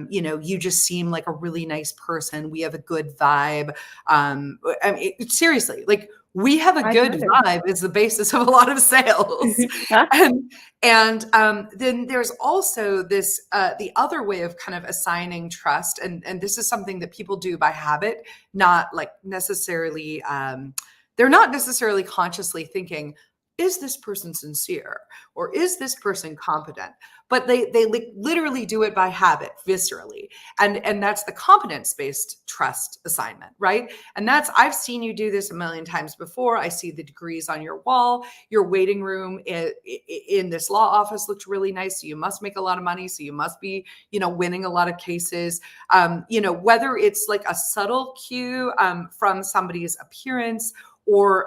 you just seem like a really nice person. We have a good vibe. I mean, seriously, like, we have a I've good noticed. vibe is the basis of a lot of sales. And then there's also this, the other way of kind of assigning trust. And this is something that people do by habit, not like necessarily, they're not necessarily consciously thinking, is this person sincere or is this person competent? But they literally do it by habit, viscerally. And that's the competence-based trust assignment, right? And that's, I've seen you do this a million times before. I see the degrees on your wall. Your waiting room in this law office looks really nice. So you must make a lot of money. So you must be, winning a lot of cases. Whether it's like a subtle cue from somebody's appearance or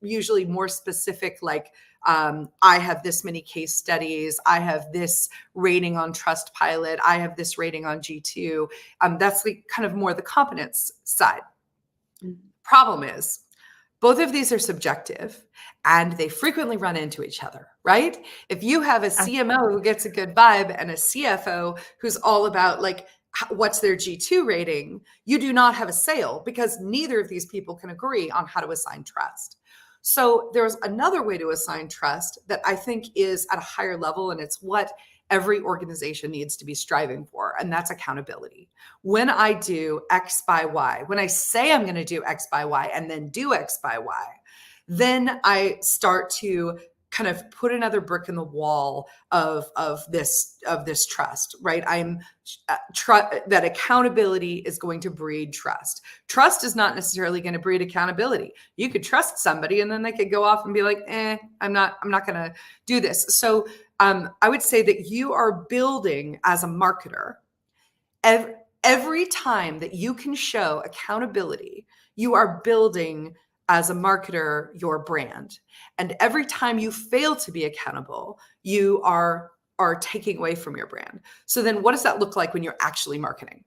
usually more specific, like, I have this many case studies. I have this rating on Trustpilot. I have this rating on G2. That's the kind of more the competence side. Problem is, both of these are subjective and they frequently run into each other, right? If you have a CMO who gets a good vibe and a CFO who's all about like, what's their G2 rating, you do not have a sale because neither of these people can agree on how to assign trust. So there's another way to assign trust that I think is at a higher level, and it's what every organization needs to be striving for, and that's accountability. When I do X by Y, when I say I'm going to do X by Y and then do X by Y, then I start to kind of put another brick in the wall of this trust, right? That accountability is going to breed trust. Trust is not necessarily going to breed accountability. You could trust somebody and then they could go off and be like, I'm not going to do this. So I would say that you are building as a marketer. Every time that you can show accountability, you are building as a marketer your brand. And every time you fail to be accountable, you are taking away from your brand. So then what does that look like when you're actually marketing?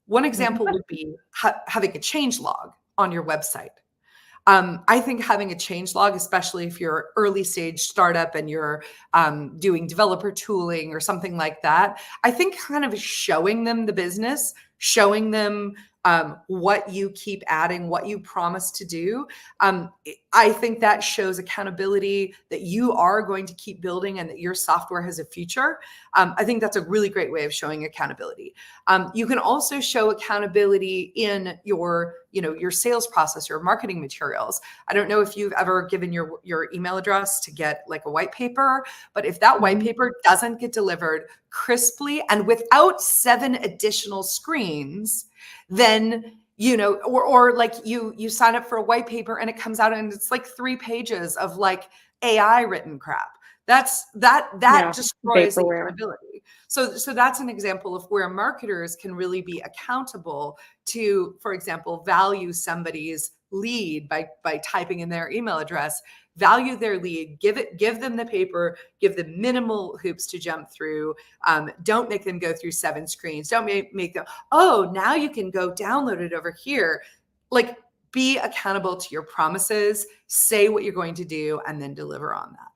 One example would be having a change log on your website. I think having a change log, especially if you're early stage startup and you're doing developer tooling or something like that, I think kind of showing them the business, showing them what you keep adding, what you promise to do. I think that shows accountability that you are going to keep building and that your software has a future. I think that's a really great way of showing accountability. You can also show accountability in your sales process, your marketing materials. I don't know if you've ever given your email address to get like a white paper, but if that white paper doesn't get delivered crisply and without 7 additional screens, then or like you sign up for a white paper and it comes out and it's like 3 pages of like AI written crap. That destroys the accountability. So that's an example of where marketers can really be accountable to, for example, value somebody's lead by typing in their email address, value their lead, give them the paper, give them minimal hoops to jump through. Don't make them go through 7 screens. Don't make them, now you can go download it over here. Like, be accountable to your promises, say what you're going to do, and then deliver on that.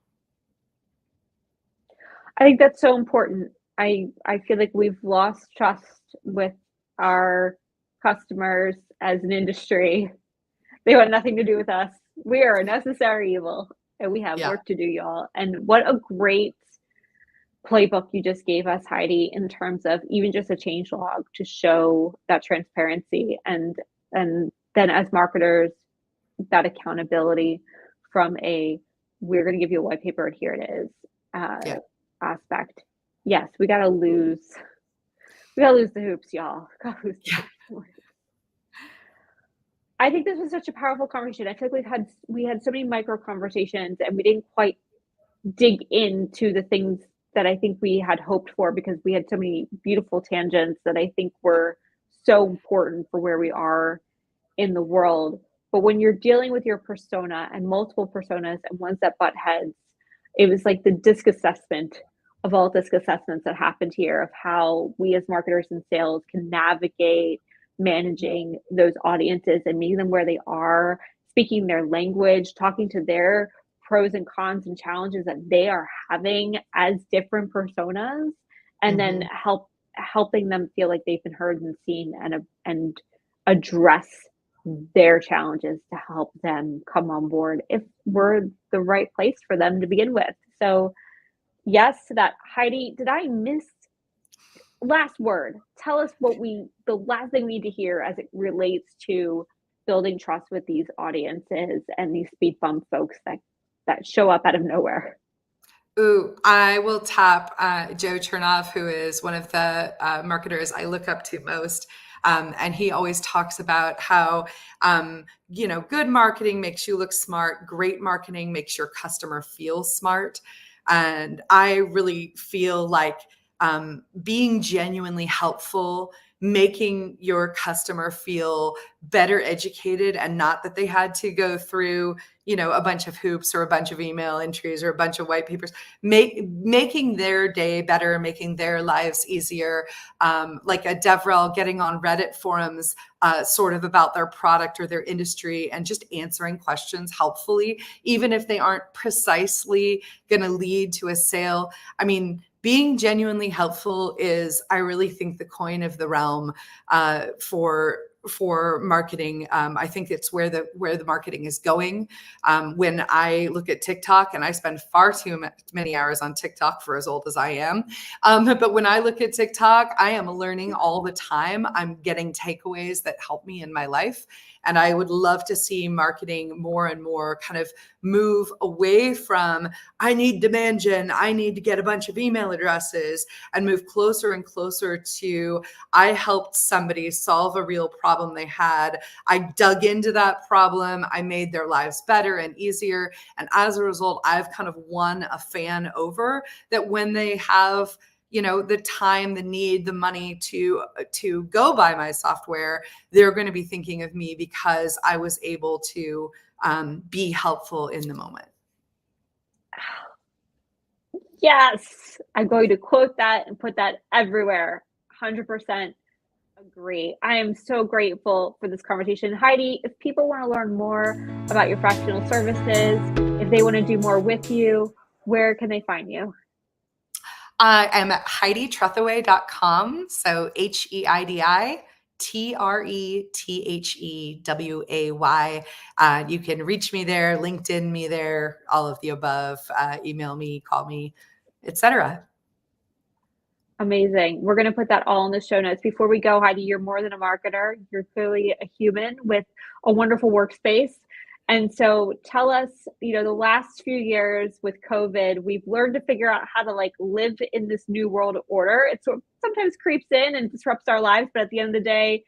I think that's so important. I feel like we've lost trust with our customers as an industry. They want nothing to do with us. We are a necessary evil, and we have Yeah. work to do, y'all. And what a great playbook you just gave us, Heidi, in terms of even just a change log to show that transparency and then as marketers, that accountability from a we're going to give you a white paper and here it is Yeah. aspect. Yes, we gotta lose the hoops, y'all. Gotta lose the Yeah. hoops. I think this was such a powerful conversation. I feel like we had so many micro conversations and we didn't quite dig into the things that I think we had hoped for because we had so many beautiful tangents that I think were so important for where we are in the world. But when you're dealing with your persona and multiple personas and ones that butt heads, it was like the disc assessment of all disc assessments that happened here of how we as marketers and sales can navigate managing those audiences and meeting them where they are, speaking their language, talking to their pros and cons and challenges that they are having as different personas, and then Hmm. helping them feel like they've been heard and seen and address their challenges to help them come on board if we're the right place for them to begin with. So yes to that. Heidi, did I miss last word? Tell us the last thing we need to hear as it relates to building trust with these audiences and these speed bump folks that show up out of nowhere. Ooh, I will tap Joe Chernoff, who is one of the marketers I look up to most. And he always talks about how, good marketing makes you look smart. Great marketing makes your customer feel smart. And I really feel like being genuinely helpful, making your customer feel better educated, and not that they had to go through, a bunch of hoops or a bunch of email entries or a bunch of white papers, making their day better, making their lives easier. Like a DevRel getting on Reddit forums, sort of about their product or their industry, and just answering questions helpfully, even if they aren't precisely going to lead to a sale. I mean, being genuinely helpful is, I really think, the coin of the realm for marketing. I think it's where the marketing is going. When I look at TikTok, and I spend far too many hours on TikTok for as old as I am, but when I look at TikTok, I am learning all the time. I'm getting takeaways that help me in my life. And I would love to see marketing more and more kind of move away from, I need demand gen, I need to get a bunch of email addresses, and move closer and closer to, I helped somebody solve a real problem they had. I dug into that problem. I made their lives better and easier. And as a result, I've kind of won a fan over, that when they have the time, the need, the money to go buy my software, they're going to be thinking of me because I was able to be helpful in the moment. Yes, I'm going to quote that and put that everywhere. 100% agree. I am so grateful for this conversation. Heidi, if people want to learn more about your fractional services, if they want to do more with you, where can they find you? I am at HeidiTretheway.com. So HeidiTretheway. You can reach me there, LinkedIn me there, all of the above, email me, call me, etc. Amazing. We're going to put that all in the show notes. Before we go, Heidi, you're more than a marketer. You're clearly a human with a wonderful workspace. And so tell us, the last few years with COVID, we've learned to figure out how to live in this new world order. It sometimes creeps in and disrupts our lives, but at the end of the day,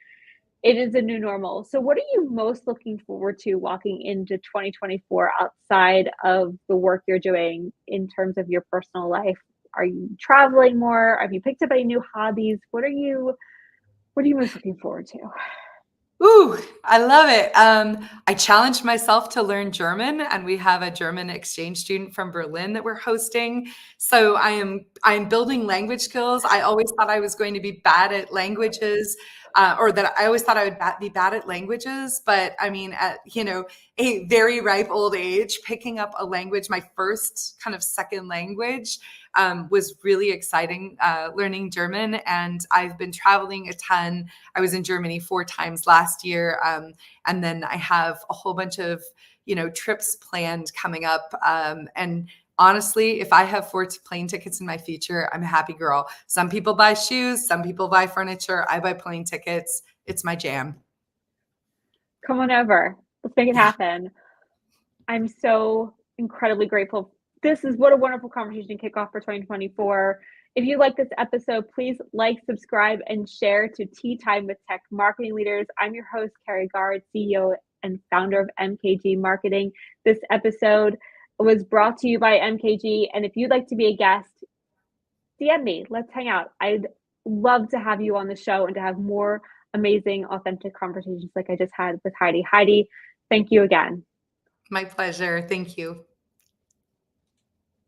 it is a new normal. So what are you most looking forward to walking into 2024 outside of the work you're doing in terms of your personal life? Are you traveling more? Have you picked up any new hobbies? What are you most looking forward to? Ooh, I love it. I challenged myself to learn German, and we have a German exchange student from Berlin that we're hosting. So I'm building language skills. I always thought I was going to be bad at languages, or that I always thought I would be bad at languages. But I mean, at, you know, a very ripe old age, picking up a language, my first kind of second language, was really exciting, learning German. And I've been traveling a ton. I was in Germany 4 times last year. And then I have a whole bunch of, you know, trips planned coming up. And honestly, if I have 4 plane tickets in my future, I'm a happy girl. Some people buy shoes, some people buy furniture. I buy plane tickets. It's my jam. Come on over. Let's make it Yeah. happen. I'm so incredibly grateful. This is what a wonderful conversation kickoff for 2024. If you like this episode, please like, subscribe, and share to Tea Time with Tech Marketing Leaders. I'm your host, Carrie Gard, CEO and founder of MKG Marketing. This episode was brought to you by MKG. And if you'd like to be a guest, DM me. Let's hang out. I'd love to have you on the show and to have more amazing, authentic conversations like I just had with Heidi. Heidi, thank you again. My pleasure. Thank you.